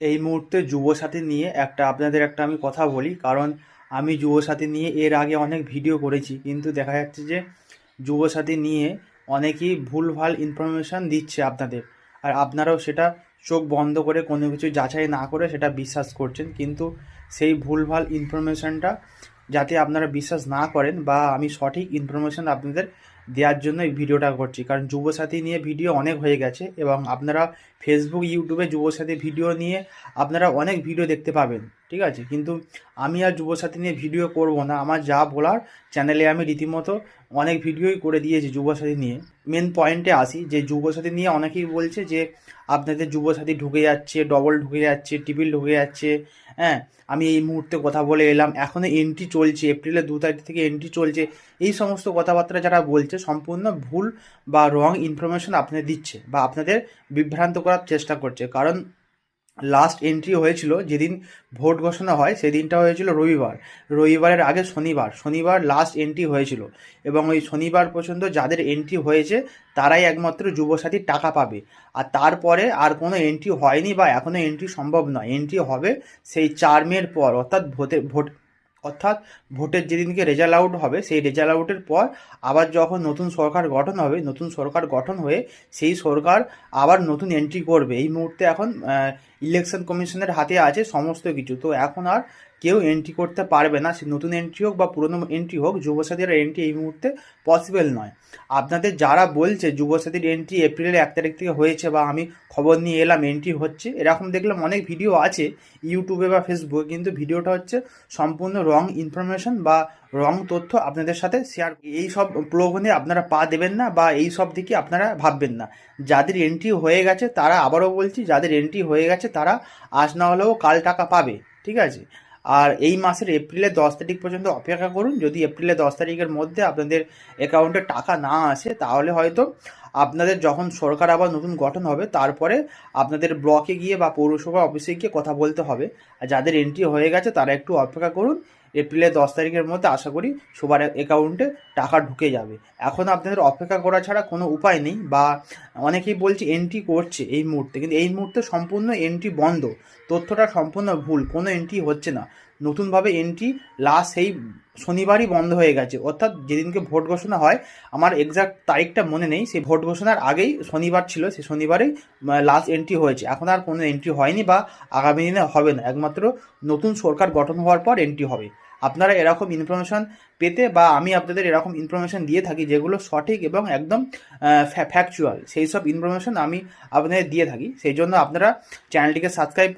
এই মুহূর্তে যুবসাথী নিয়ে আপনাদের আমি কথা বলি, কারণ আমি যুবসাথী নিয়ে এর আগে অনেক ভিডিও করেছি, কিন্তু দেখা যাচ্ছে যে যুবসাথী নিয়ে অনেকেই ভুলভাল ইনফরমেশান দিচ্ছে আপনাদের। আর আপনারাও সেটা চোখ বন্ধ করে কোনো কিছু যাচাই না করে সেটা বিশ্বাস করছেন, কিন্তু সেই ভুলভাল ইনফরমেশানটা যাতে আপনারা বিশ্বাস না করেন, বা আমি সঠিক ইনফরমেশান আপনাদের দেওয়ার জন্য এই ভিডিওটা করছি। কারণ যুবসাথী নিয়ে ভিডিও অনেক হয়ে গেছে, এবং আপনারা ফেসবুক ইউটিউবে যুবসাথী ভিডিও নিয়ে আপনারা অনেক ভিডিও দেখতে পাবেন, ঠিক আছে। কিন্তু আমি আর যুবসাথী নিয়ে ভিডিও করব না। আমার যা বলার চ্যানেলে আমি রীতিমতো অনেক ভিডিওই করে দিয়েছি যুবসাথী নিয়ে। মেন পয়েন্টে আসি, যে যুবসাথী নিয়ে অনেকেই বলছে যে আপনাদের যুবসাথী ঢুকে যাচ্ছে, ডবল ঢুকে যাচ্ছে, ট্রিপল ঢুকে যাচ্ছে। হ্যাঁ, আমি এই মুহূর্তে কথা বলে এলাম, এখনও এন্ট্রি চলছে, এপ্রিলের 2 তারিখ থেকে এন্ট্রি চলছে। এই সমস্ত কথাবার্তা যারা বলছে সম্পূর্ণ ভুল বা রং ইনফরমেশন আপনাদের দিচ্ছে, বা আপনাদের বিভ্রান্ত করার চেষ্টা করছে। কারণ লাস্ট এন্ট্রি হয়েছিল যেদিন ভোট ঘোষণা হয়, সেদিনটা হয়েছিল রবিবার। রবিবারের আগে শনিবার লাস্ট এন্ট্রি হয়েছিল, এবং ওই শনিবার পর্যন্ত যাদের এন্ট্রি হয়েছে তারাই একমাত্র যুবসাথীর টাকা পাবে। আর তারপরে আর কোনো এন্ট্রি হয়নি, বা এখনও এন্ট্রি সম্ভব নয়। এন্ট্রি হবে সেই 4 মের পর, অর্থাৎ ভোটের যেদিনকে রেজাল্ট আউট হবে, সেই রেজাল্ট আউটের পর আবার যখন নতুন সরকার গঠন হবে, নতুন সরকার গঠন হয়ে সেই সরকার আবার নতুন এন্ট্রি করবে। এই মুহূর্তে এখন ইলেকশন কমিশনের হাতে আছে সমস্ত কিছু, তো এখন আর কেউ এন্ট্রি করতে পারবে না। সে নতুন এন্ট্রি হোক বা পুরনো এন্ট্রি হোক, যুবসাথীর এন্ট্রি এই মুহূর্তে পসিবল নয়। আপনাদের যারা বলছে যুবসাথীর এন্ট্রি এপ্রিলের 1 তারিখ থেকে হয়েছে, বা আমি খবর নিয়ে এলাম এন্ট্রি হচ্ছে, এরকম দেখলাম অনেক ভিডিও আছে ইউটিউবে বা ফেসবুকে, কিন্তু ভিডিওটা হচ্ছে সম্পূর্ণ রং ইনফরমেশন বা রং তথ্য আপনাদের সাথে শেয়ার। এই সব প্রলোভনে আপনারা পা দেবেন না, বা এই সব দিকে আপনারা ভাববেন না। যাদের এন্ট্রি হয়ে গেছে তারা, আবারও বলছি, যাদের এন্ট্রি হয়ে গেছে তারা আজ না হলেও কাল টাকা পাবে, ঠিক আছে। আর এই মাসের এপ্রিলের 10 তারিখ পর্যন্ত অপেক্ষা করুন। যদি এপ্রিলের 10 তারিখের মধ্যে আপনাদের অ্যাকাউন্টে টাকা না আসে, তাহলে হয়তো আপনাদের যখন সরকার আবার নতুন গঠন হবে, তারপরে আপনাদের ব্লকে গিয়ে বা পৌরসভা অফিসে গিয়ে কথা বলতে হবে। আর যাদের এন্ট্রি হয়ে গেছে তারা একটু অপেক্ষা করুন। এপ্রিলের 10 তারিখের মধ্যে আশা করি সবার অ্যাকাউন্টে টাকা ঢুকে যাবে। এখন আপনাদের অপেক্ষা করা ছাড়া কোনো উপায় নেই। বা অনেকেই বলছে এন্ট্রি করছে এই মুহূর্তে, কিন্তু এই মুহূর্তে সম্পূর্ণ এন্ট্রি বন্ধ। তথ্যটা সম্পূর্ণ ভুল, কোনো এন্ট্রি হচ্ছে না। নতুনভাবে এন্ট্রি লাস্ট সেই শনিবারই বন্ধ হয়ে গেছে, অর্থাৎ যেদিনকে ভোট ঘোষণা হয়, আমার এক্সাক্ট তারিখটা মনে নেই, সেই ভোট ঘোষণার আগেই শনিবার ছিল, সেই শনিবারেই লাস্ট এন্ট্রি হয়েছে। এখন আর কোনো এন্ট্রি হয়নি, বা আগামী দিনে হবে না। একমাত্র নতুন সরকার গঠন হওয়ার পর এন্ট্রি হবে। আপনারা এরকম ইনফরমেশন পেতে, বা আমি আপনাদের এরকম ইনফরমেশন দিয়ে থাকি যেগুলো সঠিক এবং একদম ফ্যাকচুয়াল, সেই সব ইনফরমেশন আমি আপনাদের দিয়ে থাকি। সেই জন্য আপনারা চ্যানেলটিকে সাবস্ক্রাইব